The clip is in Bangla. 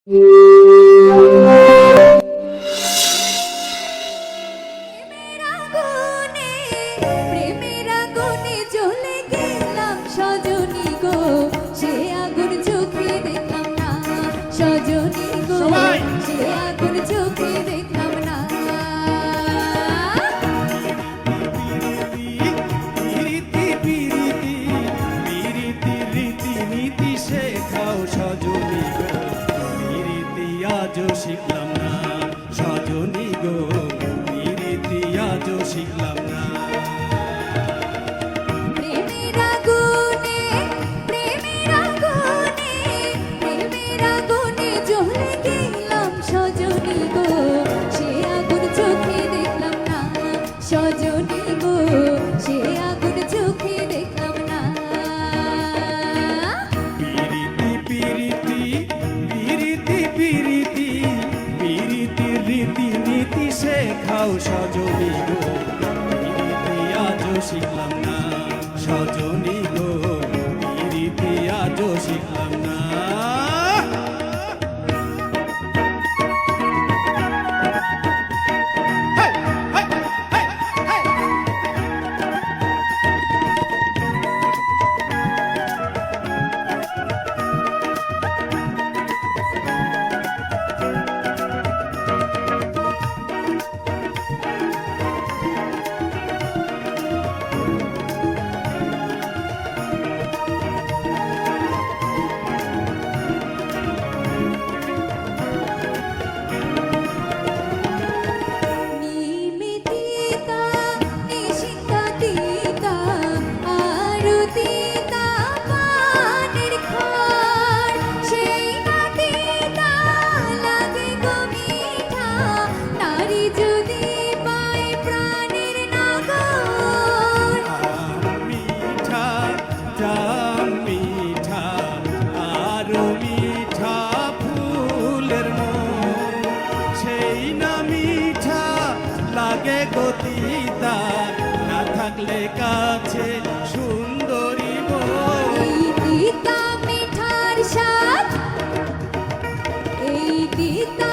প্রেমের আগুনে জ্বলে গেলাম সজনী গো, সে আগুন চোখে দেখলাম না। সজনী গো, সে আগুন চোখে দেখলাম না। সজনী গো রীতি আজও শিখলাম না। সজনী গো রীতি আজও শিখলাম না। প্রেমের আগুনে, প্রেমের আগুনে, প্রেমের আগুনে জ্বলে গেলাম সজনী গো, সে আগুন চোখে দেখলাম না। সজনী গো, সে আগুন চোখে দেখলাম না। রীতি শেখাও সজনী গো রীতি আজও শিখলাম না। সজনী গো রীতি আজও শিখলাম না। লাগে গতিতা না থাকলে কাছে সুন্দরী এই তিতা মিঠার স্বাদ, এই তিতা